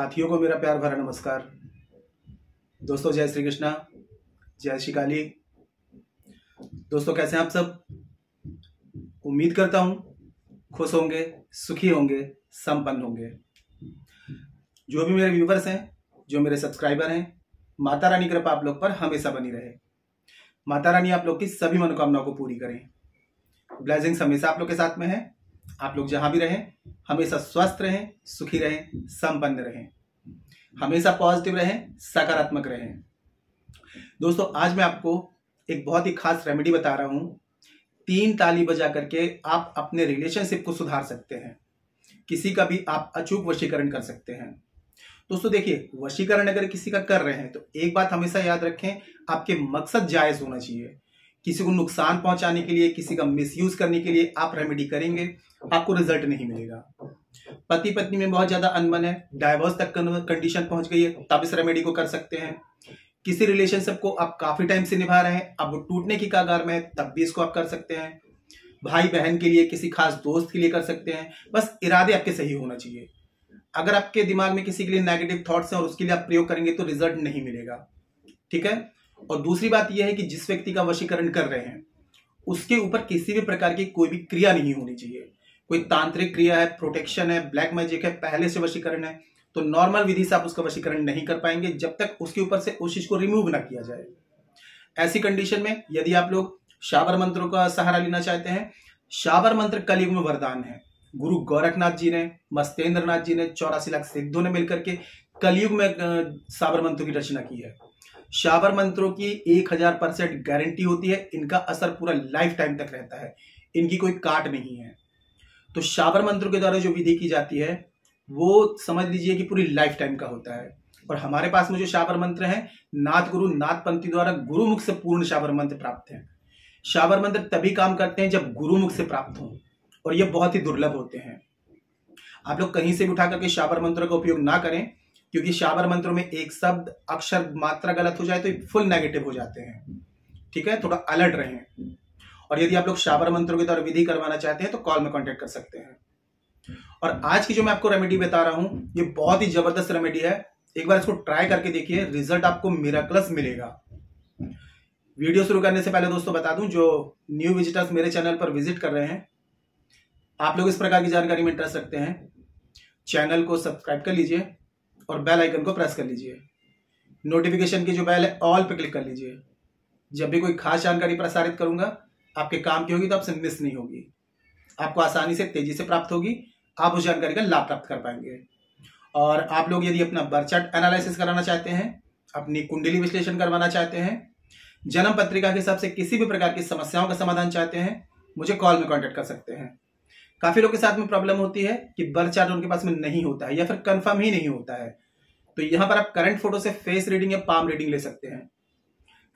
साथियों को मेरा प्यार भरा नमस्कार। दोस्तों जय श्री कृष्णा, जय श्री काली। दोस्तों कैसे हैं आप सब? उम्मीद करता हूं खुश होंगे, सुखी होंगे, संपन्न होंगे। जो भी मेरे व्यूवर्स हैं, जो मेरे सब्सक्राइबर हैं, माता रानी कृपा आप लोग पर हमेशा बनी रहे। माता रानी आप लोग की सभी मनोकामनाओं को पूरी करें। ब्लेसिंग्स हमेशा आप लोग के साथ में है। आप लोग जहां भी रहें हमेशा स्वस्थ रहें, सुखी रहें, संपन्न रहें, हमेशा पॉजिटिव रहें, सकारात्मक रहें। दोस्तों आज मैं आपको एक बहुत ही खास रेमेडी बता रहा हूं। 3 ताली बजा करके आप अपने रिलेशनशिप को सुधार सकते हैं। किसी का भी आप अचूक वशीकरण कर सकते हैं। दोस्तों देखिए, वशीकरण अगर किसी का कर रहे हैं तो एक बात हमेशा याद रखें, आपके मकसद जायज होना चाहिए। किसी को नुकसान पहुंचाने के लिए, किसी का मिसयूज करने के लिए आप रेमेडी करेंगे, आपको रिजल्ट नहीं मिलेगा। पति पत्नी में बहुत ज्यादा अनबन है, डाइवोर्स तक कंडीशन पहुंच गई है, तब इस रेमेडी को कर सकते हैं। किसी रिलेशनशिप को आप काफी टाइम से निभा रहे हैं, अब वो टूटने की कगार में है, तब भी इसको आप कर सकते हैं। भाई बहन के लिए, किसी खास दोस्त के लिए कर सकते हैं। बस इरादे आपके सही होना चाहिए। अगर आपके दिमाग में किसी के लिए नेगेटिव थॉट्स हैं और उसके लिए आप प्रयोग करेंगे तो रिजल्ट नहीं मिलेगा। ठीक है। और दूसरी बात यह है कि जिस व्यक्ति का वशीकरण कर रहे हैं उसके ऊपर किसी भी प्रकार की कोई भी क्रिया नहीं होनी चाहिए। कोई तांत्रिक क्रिया है, प्रोटेक्शन है, ब्लैक मैजिक है, पहले से वशीकरण है, तो नॉर्मल विधि से आप उसका वशीकरण नहीं कर पाएंगे जब तक उसके ऊपर से उस चीज को रिमूव ना किया जाए। ऐसी कंडीशन में यदि आप लोग शाबर मंत्रों का सहारा लेना चाहते हैं, शाबर मंत्र कलयुग में वरदान है। गुरु गोरखनाथ जी ने, मस्तेंद्र नाथ जी ने, 84 लाख सिद्धों ने मिलकर के कलयुग में शाबर मंत्रों की रचना की है। शाबर मंत्रों की 1000% गारंटी होती है। इनका असर पूरा लाइफ टाइम तक रहता है, इनकी कोई काट नहीं है। तो शाबर मंत्रों के द्वारा जो विधि की जाती है वो समझ लीजिए कि पूरी लाइफ टाइम का होता है। और हमारे पास में जो शाबर मंत्र है, नाथ गुरु नाथपंथी द्वारा गुरुमुख से पूर्ण शाबर मंत्र प्राप्त है। शाबर मंत्र तभी काम करते हैं जब गुरुमुख से प्राप्त हो, और ये बहुत ही दुर्लभ होते हैं। आप लोग कहीं से भी उठा करके शाबर मंत्रों का उपयोग ना करें, क्योंकि शाबर मंत्रों में एक शब्द, अक्षर, मात्रा गलत हो जाए तो फुल नेगेटिव हो जाते हैं। ठीक है, थोड़ा अलर्ट रहें। और यदि आप लोग शाबर मंत्रों के द्वारा विधि करवाना चाहते हैं तो कॉल में कांटेक्ट कर सकते हैं। और आज की जो मैं आपको रेमेडी बता रहा हूं ये बहुत ही जबरदस्त रेमेडी है। एक बार इसको ट्राई करके देखिए, रिजल्ट आपको मिरेकलस मिलेगा। वीडियो शुरू करने से पहले दोस्तों बता दूं, जो न्यू विजिटर्स मेरे चैनल पर विजिट कर रहे हैं, आप लोग इस प्रकार की जानकारी में इंटरेस्ट रखते हैं, चैनल को सब्सक्राइब कर लीजिए और बेल आइकन को प्रेस कर लीजिए। नोटिफिकेशन की जो बेल है ऑल पे क्लिक कर लीजिए। जब भी कोई खास जानकारी प्रसारित करूंगा आपके काम की होगी तो आपसे मिस नहीं होगी, आपको आसानी से, तेजी से प्राप्त होगी। आप उस जानकारी का लाभ प्राप्त कर पाएंगे। और आप लोग यदि अपना बर्थ चार्ट एनालिसिस कराना चाहते हैं, अपनी कुंडली विश्लेषण करवाना चाहते हैं, जन्म पत्रिका के हिसाब से किसी भी प्रकार की समस्याओं का समाधान चाहते हैं, मुझे कॉल में कांटेक्ट कर सकते हैं। काफी लोग के साथ में प्रॉब्लम होती है कि बर्थ चार्ट उनके पास में नहीं होता है या फिर कंफर्म ही नहीं होता है, तो यहां पर आप करंट फोटो से फेस रीडिंग या पाम रीडिंग ले सकते हैं।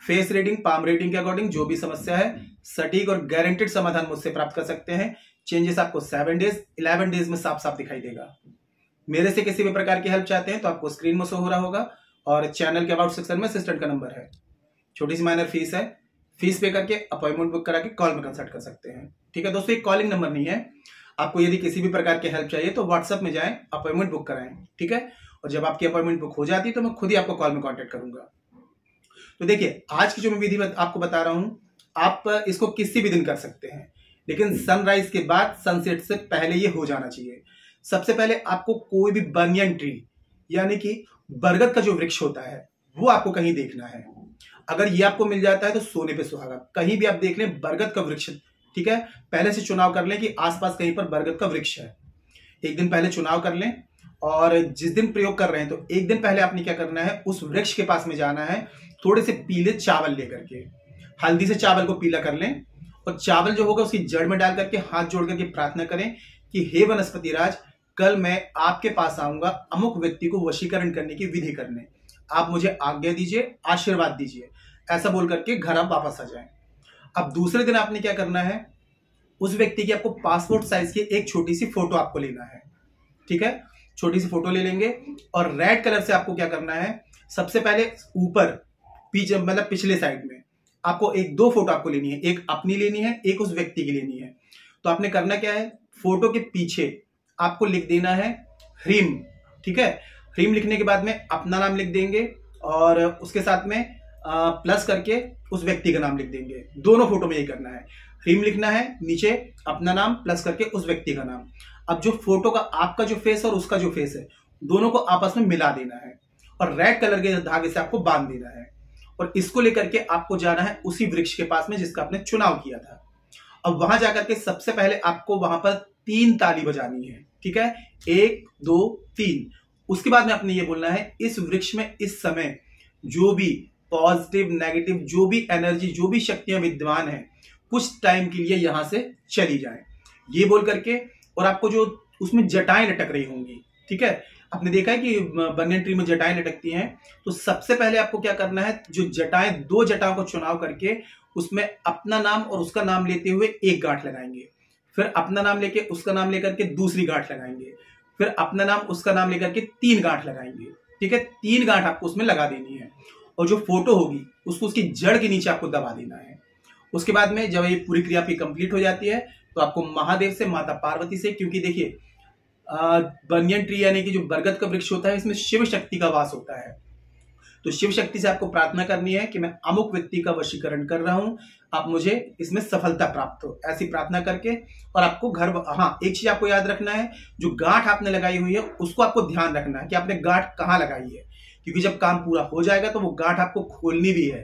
फेस रीडिंग, पाम रीडिंग के अकॉर्डिंग जो भी समस्या है सटीक और गारंटेड समाधान मुझसे प्राप्त कर सकते हैं। चेंजेस आपको 7 डेज, 11 डेज में साफ साफ दिखाई देगा। मेरे से किसी भी प्रकार की हेल्प चाहते हैं तो आपको स्क्रीन में शो हो रहा होगा और चैनल के अबाउट सेक्शन में असिस्टेंट का नंबर है। छोटी सी माइनर फीस है, फीस पे करके अपॉइंटमेंट बुक करा के कॉल में कंसल्ट कर सकते हैं। ठीक है दोस्तों, एक कॉलिंग नंबर नहीं है। आपको यदि किसी भी प्रकार की हेल्प चाहिए तो व्हाट्सएप में जाएं, अपॉइंटमेंट बुक कराएं। ठीक है, और जब आपकी अपॉइंटमेंट बुक हो जाती है तो मैं खुद ही आपको कॉल में कांटेक्ट करूंगा। तो देखिए, आज की जो मैं विधि आपको बता रहा हूं, आप इसको किसी भी दिन कर सकते हैं, लेकिन सनराइज के बाद, सनसेट से पहले ये हो जाना चाहिए। सबसे पहले आपको कोई भी बनियन ट्री यानी कि बरगद का जो वृक्ष होता है वो आपको कहीं देखना है। अगर ये आपको मिल जाता है तो सोने पे सुहागा। कहीं भी आप देख लें बरगद का वृक्ष, ठीक है, पहले से चुनाव कर लें कि आसपास कहीं पर बरगद का वृक्ष है। एक दिन पहले चुनाव कर लें, और जिस दिन प्रयोग कर रहे हैं तो एक दिन पहले आपने क्या करना है, उस वृक्ष के पास में जाना है, थोड़े से पीले चावल लेकर के, हल्दी से चावल को पीला कर लें, और चावल जो होगा उसकी जड़ में डाल करके हाथ जोड़ करके प्रार्थना करें कि हे वनस्पति राज, कल मैं आपके पास आऊंगा अमुक व्यक्ति को वशीकरण करने की विधि करने, आप मुझे आज्ञा दीजिए, आशीर्वाद दीजिए। ऐसा बोल करके घर आप वापस आ जाएं। अब दूसरे दिन आपने क्या करना है, उस व्यक्ति की आपको पासपोर्ट साइज की एक छोटी सी फोटो आपको लेना है। ठीक है, छोटी सी फोटो ले लेंगे और रेड कलर से आपको क्या करना है, सबसे पहले ऊपर पीछे, मतलब पिछले साइड में आपको 2 फोटो आपको लेनी है, एक अपनी लेनी है, एक उस व्यक्ति की लेनी है। तो आपने करना क्या है, फोटो के पीछे आपको लिख देना है ह्रीम। ठीक है, ह्रीम लिखने के बाद में अपना नाम लिख देंगे और उसके साथ में प्लस करके उस व्यक्ति का नाम लिख देंगे। दोनों फोटो में यही करना है, ह्रीम लिखना है, नीचे अपना नाम प्लस करके उस व्यक्ति का नाम। अब जो फोटो का आपका जो फेस और उसका जो फेस है दोनों को आपस में मिला देना है और रेड कलर के धागे से आपको बांध देना है और इसको लेकर के आपको जाना है उसी वृक्ष के पास में जिसका आपने चुनाव किया था। अब वहां जाकर के सबसे पहले आपको वहां पर 3 ताली बजानी है, ठीक है, 1 2 3। उसके बाद में आपने ये बोलना है इस वृक्ष में इस समय जो भी पॉजिटिव नेगेटिव जो भी एनर्जी जो भी शक्तियां विद्यमान है कुछ टाइम के लिए यहां से चली जाए, ये बोल करके। और आपको जो उसमें जटाएं लटक रही होंगी, ठीक है, आपने देखा है कि बनियन ट्री में जटाएं लटकती हैं, तो सबसे पहले आपको क्या करना है, जो जटाएं 2 जटाओं को चुनाव करके उसमें अपना नाम और उसका नाम लेते हुए एक गांठ लगाएंगे, फिर अपना नाम लेके उसका नाम लेकर के दूसरी गांठ लगाएंगे, फिर अपना नाम उसका नाम लेकर के 3 गांठ लगाएंगे, ठीक है, 3 गांठ आपको उसमें लगा देनी है और जो फोटो होगी उसको उसकी जड़ के नीचे आपको दबा देना है। उसके बाद में जब ये पूरी क्रिया आपकी कंप्लीट हो जाती है तो आपको महादेव से, माता पार्वती से, क्योंकि देखिए बनियन ट्री यानी कि जो बरगद का वृक्ष होता है इसमें शिव शक्ति का वास होता है, तो शिव शक्ति से आपको प्रार्थना करनी है कि मैं अमुक व्यक्ति का वशीकरण कर रहा हूं, आप मुझे इसमें सफलता प्राप्त हो, ऐसी प्रार्थना करके। और आपको घर, हाँ एक चीज आपको याद रखना है, जो गांठ आपने लगाई हुई है उसको आपको ध्यान रखना है कि आपने गांठ कहाँ लगाई है, क्योंकि जब काम पूरा हो जाएगा तो वो गांठ आपको खोलनी भी है,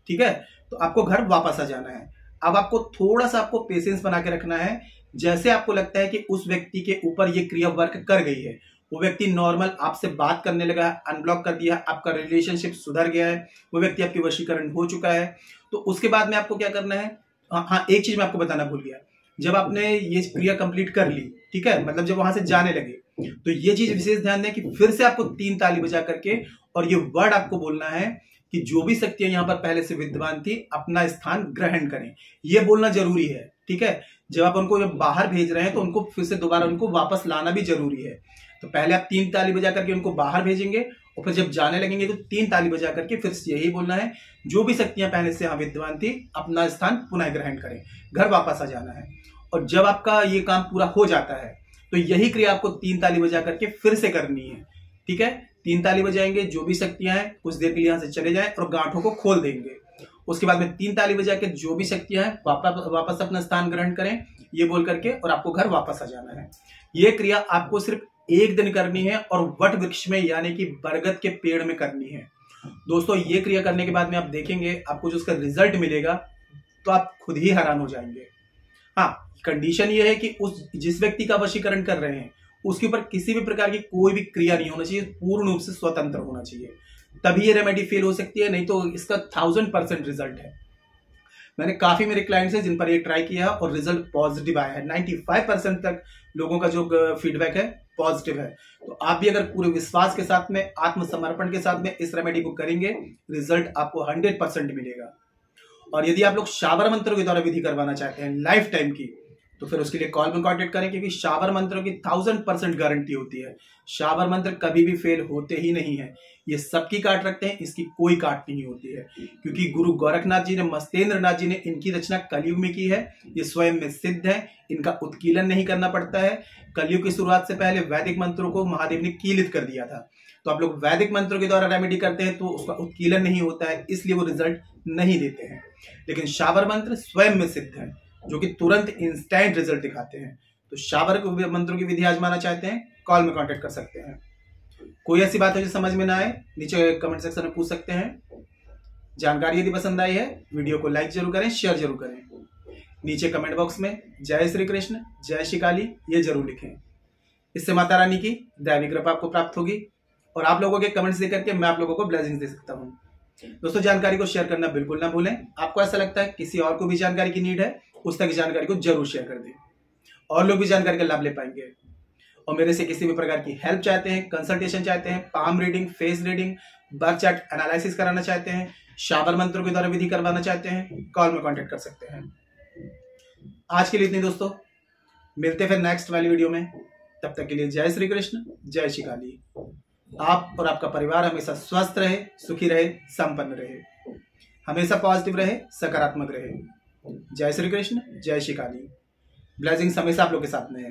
ठीक है, तो आपको घर वापस आ जाना है। अब आपको थोड़ा सा आपको पेशेंस बना के रखना है, जैसे आपको लगता है कि उस व्यक्ति के ऊपर ये क्रिया वर्क कर गई है, वो व्यक्ति नॉर्मल आपसे बात करने लगा है, अनब्लॉक कर दिया, आपका रिलेशनशिप सुधर गया है, वो व्यक्ति आपकी वशीकरण हो चुका है, तो उसके बाद में आपको क्या करना है, हाँ एक चीज मैं आपको बताना भूल गया, जब आपने ये क्रिया कंप्लीट कर ली, ठीक है, मतलब जब वहां से जाने लगे, तो ये चीज विशेष ध्यान दें कि फिर से आपको 3 ताली बजा करके और ये वर्ड आपको बोलना है कि जो भी शक्तियां यहां पर पहले से विद्यमान थी अपना स्थान ग्रहण करें, ये बोलना जरूरी है, ठीक है। जब आप उनको जब बाहर भेज रहे हैं तो उनको फिर से दोबारा उनको वापस लाना भी जरूरी है, तो पहले आप 3 ताली बजा करके उनको बाहर भेजेंगे और फिर जब जाने लगेंगे तो 3 ताली बजा करके फिर से यही बोलना है, जो भी शक्तियां पहले से यहां विद्यमान थी अपना स्थान पुनः ग्रहण करें, घर वापस आ जाना है। और जब आपका ये काम पूरा हो जाता है तो यही क्रिया आपको 3 ताली बजा करके फिर से करनी है, ठीक है। 3 ताली बजाएंगे, जो भी शक्तियां हैं कुछ देर के लिए यहां से चले जाएं और गांठों को खोल देंगे। उसके बाद में 3 ताली बजा के जो भी शक्तियां हैं वापस अपना स्थान ग्रहण करें, ये बोल करके, और आपको घर वापस आ जाना है। ये क्रिया आपको सिर्फ 1 दिन करनी है और वट वृक्ष में यानी कि बरगद के पेड़ में करनी है। दोस्तों ये क्रिया करने के बाद में आप देखेंगे आपको जो उसका रिजल्ट मिलेगा तो आप खुद ही हैरान हो जाएंगे। हाँ, कंडीशन ये है कि उस जिस व्यक्ति का वशीकरण कर रहे हैं उसके ऊपर किसी भी प्रकार की कोई भी क्रिया नहीं होना चाहिए, पूर्ण रूप से स्वतंत्र होना चाहिए, तभी ये रेमेडी फेल हो सकती है, नहीं तो इसका 1000% रिजल्ट है। मैंने काफी मेरे क्लाइंट्स हैं जिन पर ये ट्राई किया और रिजल्ट पॉजिटिव आया है। 95% तक लोगों का जो फीडबैक है पॉजिटिव है। तो आप भी अगर पूरे विश्वास के साथ में, आत्मसमर्पण के साथ में इस रेमेडी को करेंगे, रिजल्ट आपको 100% मिलेगा। और यदि आप लोग शाबर मंत्रों के द्वारा विधि करवाना चाहते हैं लाइफ टाइम की, तो फिर उसके लिए कॉल में कॉन्टेक्ट करें, क्योंकि शाबर मंत्रों की 1000% गारंटी होती है। शाबर मंत्र कभी भी फेल होते ही नहीं है, ये सबकी काट रखते हैं, इसकी कोई काट नहीं होती है, क्योंकि गुरु गोरखनाथ जी ने, मस्तेंद्र नाथ जी ने इनकी रचना कलयुग में की है, ये स्वयं में सिद्ध है, इनका उत्कीलन नहीं करना पड़ता है। कलयुग की शुरुआत से पहले वैदिक मंत्रों को महादेव ने कीलित कर दिया था, तो आप लोग वैदिक मंत्रों के द्वारा रेमेडी करते हैं तो उसका उत्कीलन नहीं होता है, इसलिए वो रिजल्ट नहीं देते हैं। लेकिन शाबर मंत्र स्वयं में सिद्ध है, जो कि तुरंत इंस्टेंट रिजल्ट दिखाते हैं। तो शाबर मंत्रों की विधि आजमाना चाहते हैं, कॉल में कांटेक्ट कर सकते हैं। कोई ऐसी बात है जो समझ में ना आए, नीचे कमेंट सेक्शन में पूछ सकते हैं। जानकारी यदि पसंद आई है, वीडियो को लाइक जरूर करें, शेयर जरूर करें। नीचे कमेंट बॉक्स में जय श्री कृष्ण, जय श्री काली ये जरूर लिखें, इससे माता रानी की दैवी कृपा आपको प्राप्त होगी और आप लोगों के कमेंट्स देकर के मैं आप लोगों को ब्लेसिंग्स दे सकता हूँ। दोस्तों जानकारी को शेयर करना बिल्कुल ना भूलें। आपको ऐसा लगता है किसी और को भी जानकारी की नीड है, उस तक जानकारी को जरूर शेयर कर दें, और लोग भी जानकारी का लाभ ले पाएंगे। और मेरे से किसी भी प्रकार की हेल्प चाहते हैं, कंसल्टेशन चाहते हैं, palm reading, face reading, birth chart analysis कराना चाहते हैं, शाबर मंत्रों के द्वारा विधि करवाना चाहते हैं, कॉल में कांटेक्ट कर सकते हैं। आज के लिए इतनी दोस्तों, मिलते फिर नेक्स्ट वाली वीडियो में। तब तक के लिए जय श्री कृष्ण, जय श्री काली। आप और आपका परिवार हमेशा स्वस्थ रहे, सुखी रहे, संपन्न रहे, हमेशा पॉजिटिव रहे, सकारात्मक रहे। जय श्री कृष्ण, जय श्री काली। ब्लेसिंग्स हमेशा आप लोग के साथ में है।